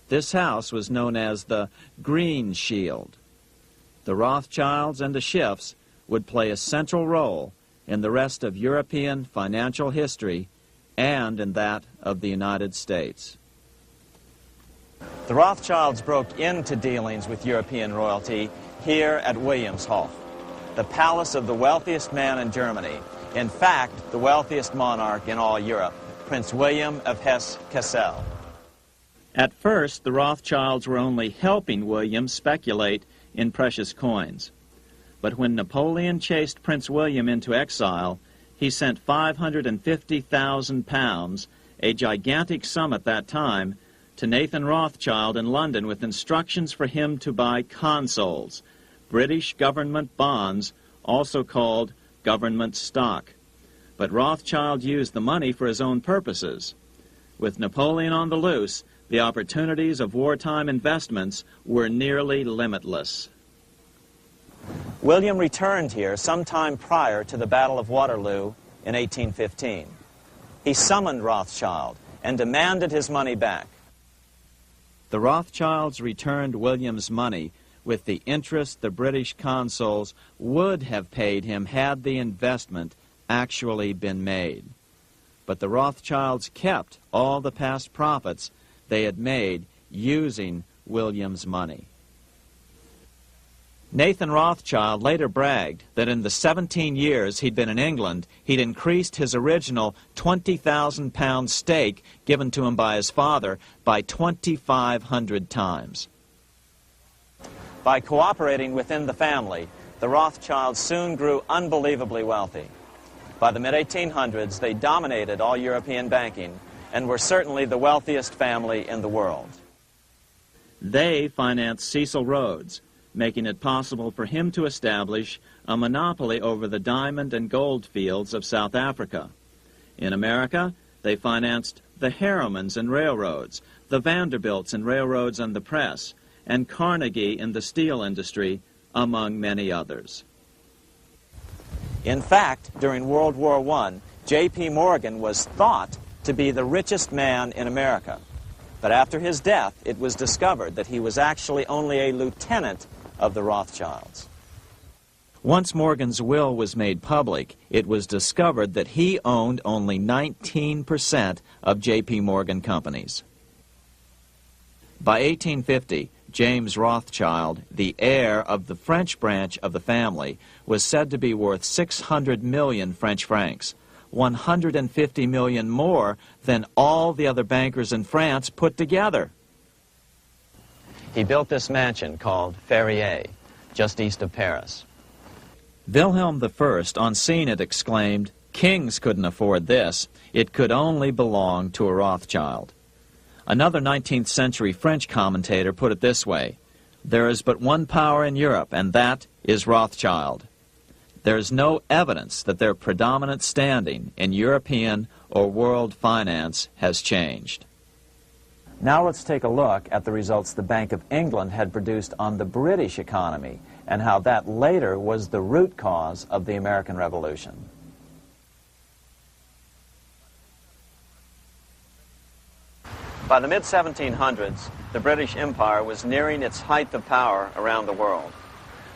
This house was known as the Green Shield. The Rothschilds and the Schiffs would play a central role in the rest of European financial history and in that of the United States. The Rothschilds broke into dealings with European royalty here at Wilhelmshof, the palace of the wealthiest man in Germany. In fact, the wealthiest monarch in all Europe, Prince William of Hesse-Kassel. At first, the Rothschilds were only helping William speculate in precious coins. But when Napoleon chased Prince William into exile, he sent 550,000 pounds, a gigantic sum at that time, to Nathan Rothschild in London with instructions for him to buy consols, British government bonds, also called government stock. But Rothschild used the money for his own purposes. With Napoleon on the loose, the opportunities of wartime investments were nearly limitless. William returned here sometime prior to the Battle of Waterloo in 1815. He summoned Rothschild and demanded his money back. The Rothschilds returned William's money with the interest the British consuls would have paid him had the investment actually been made. But the Rothschilds kept all the past profits they had made using William's money. Nathan Rothschild later bragged that in the 17 years he'd been in England, he'd increased his original 20,000 pound stake given to him by his father by 2,500 times. By cooperating within the family, the Rothschilds soon grew unbelievably wealthy. By the mid-1800s, they dominated all European banking and were certainly the wealthiest family in the world. They financed Cecil Rhodes, making it possible for him to establish a monopoly over the diamond and gold fields of South Africa. In America, they financed the Harrimans and railroads, the Vanderbilts and railroads and the press, and Carnegie in the steel industry, among many others. In fact, during World War I, J.P. Morgan was thought to be the richest man in America. But after his death, it was discovered that he was actually only a lieutenant of the Rothschilds. Once Morgan's will was made public, it was discovered that he owned only 19% of J.P. Morgan companies. By 1850, James Rothschild, the heir of the French branch of the family, was said to be worth 600 million French francs, 150 million more than all the other bankers in France put together. He built this mansion called Ferrier, just east of Paris. Wilhelm I, on seeing it, exclaimed, "Kings couldn't afford this. It could only belong to a Rothschild." Another 19th century French commentator put it this way: "There is but one power in Europe, and that is Rothschild." There is no evidence that their predominant standing in European or world finance has changed. Now let's take a look at the results the Bank of England had produced on the British economy and how that later was the root cause of the American Revolution. By the mid-1700s, the British Empire was nearing its height of power around the world.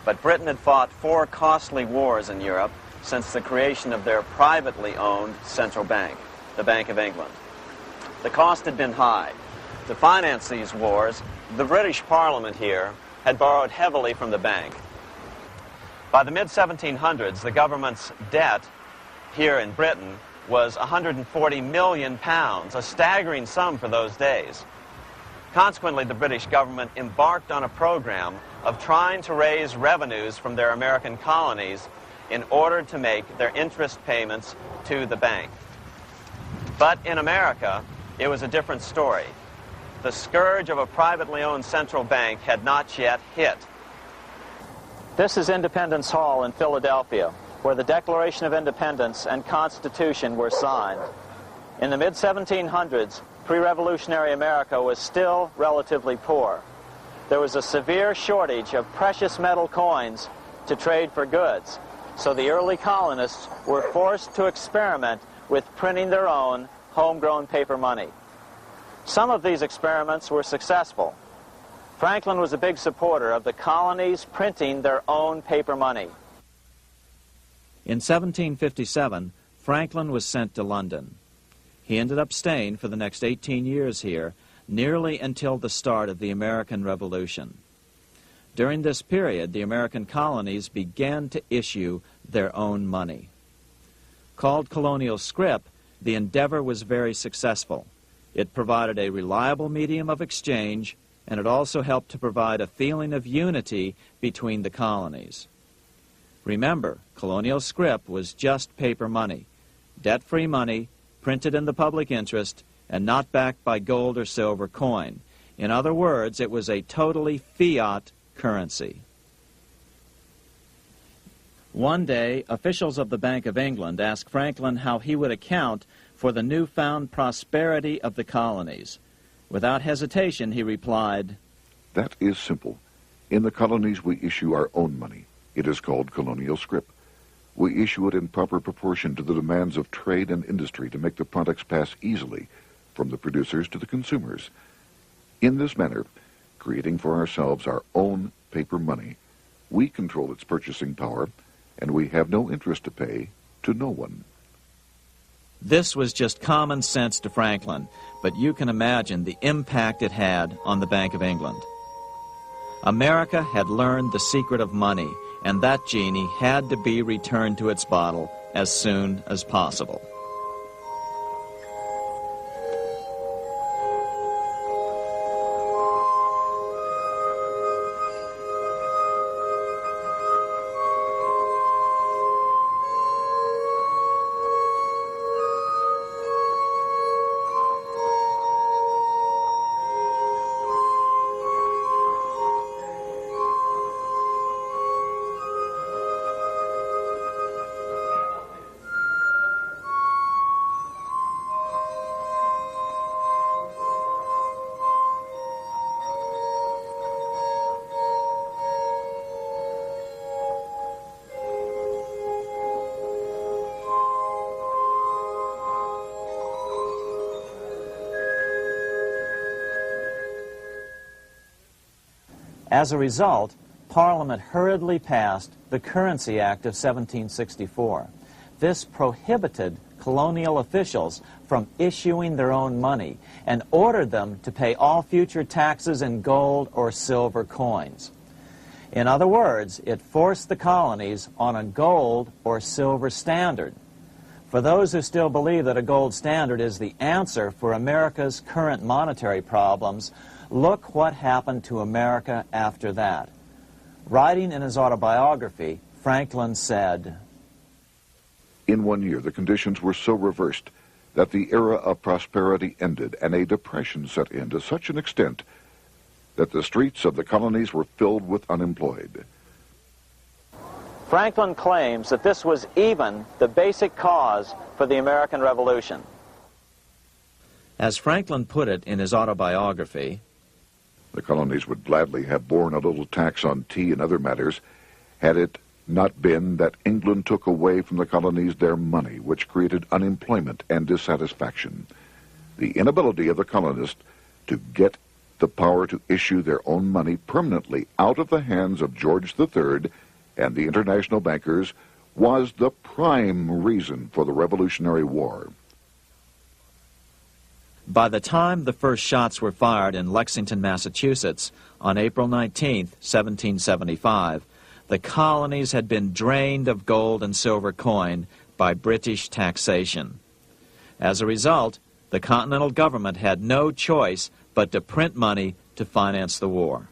But Britain had fought 4 costly wars in Europe since the creation of their privately owned central bank, the Bank of England. The cost had been high. To finance these wars, the British Parliament here had borrowed heavily from the bank. By the mid-1700s, the government's debt here in Britain was 140 million pounds, a staggering sum for those days. Consequently, the British government embarked on a program of trying to raise revenues from their American colonies in order to make their interest payments to the bank. But in America, it was a different story. The scourge of a privately owned central bank had not yet hit. This is Independence Hall in Philadelphia, where the Declaration of Independence and Constitution were signed. In the mid-1700s, pre-revolutionary America was still relatively poor. There was a severe shortage of precious metal coins to trade for goods, so the early colonists were forced to experiment with printing their own homegrown paper money. Some of these experiments were successful. Franklin was a big supporter of the colonies printing their own paper money. In 1757, Franklin was sent to London. He ended up staying for the next 18 years here, nearly until the start of the American Revolution. During this period, the American colonies began to issue their own money. Called colonial scrip, the endeavor was very successful. It provided a reliable medium of exchange, and it also helped to provide a feeling of unity between the colonies. Remember, colonial scrip was just paper money, debt-free money, printed in the public interest, and not backed by gold or silver coin. In other words, it was a totally fiat currency. One day, officials of the Bank of England asked Franklin how he would account for the newfound prosperity of the colonies. Without hesitation, he replied, "That is simple. In the colonies, we issue our own money. It is called colonial scrip. We issue it in proper proportion to the demands of trade and industry to make the products pass easily from the producers to the consumers. In this manner, creating for ourselves our own paper money, we control its purchasing power, and we have no interest to pay to no one." This was just common sense to Franklin, but you can imagine the impact it had on the Bank of England. America had learned the secret of money, and that genie had to be returned to its bottle as soon as possible. As a result, Parliament hurriedly passed the Currency Act of 1764. This prohibited colonial officials from issuing their own money and ordered them to pay all future taxes in gold or silver coins. In other words, it forced the colonies on a gold or silver standard. For those who still believe that a gold standard is the answer for America's current monetary problems, look what happened to America after that. Writing in his autobiography, Franklin said, "In 1 year, the conditions were so reversed that the era of prosperity ended and a depression set in to such an extent that the streets of the colonies were filled with unemployed." Franklin claims that this was even the basic cause for the American Revolution. As Franklin put it in his autobiography, "The colonies would gladly have borne a little tax on tea and other matters had it not been that England took away from the colonies their money, which created unemployment and dissatisfaction. The inability of the colonists to get the power to issue their own money permanently out of the hands of George III and the international bankers was the prime reason for the Revolutionary War." By the time the first shots were fired in Lexington, Massachusetts, on April 19, 1775, the colonies had been drained of gold and silver coin by British taxation. As a result, the Continental government had no choice but to print money to finance the war.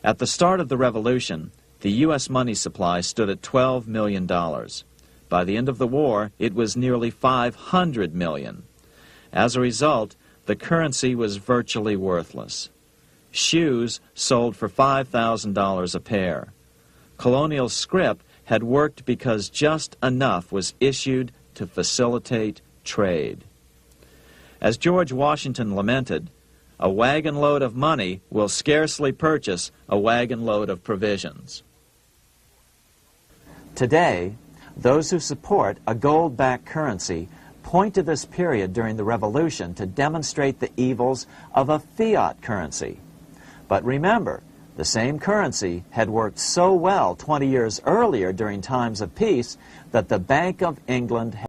At the start of the Revolution, the U.S. money supply stood at $12 million. By the end of the war, it was nearly $500 million. As a result, the currency was virtually worthless. Shoes sold for $5,000 a pair. Colonial scrip had worked because just enough was issued to facilitate trade. As George Washington lamented, "A wagon load of money will scarcely purchase a wagon load of provisions." Today, those who support a gold-backed currency point to this period during the Revolution to demonstrate the evils of a fiat currency. But remember, the same currency had worked so well 20 years earlier during times of peace that the Bank of England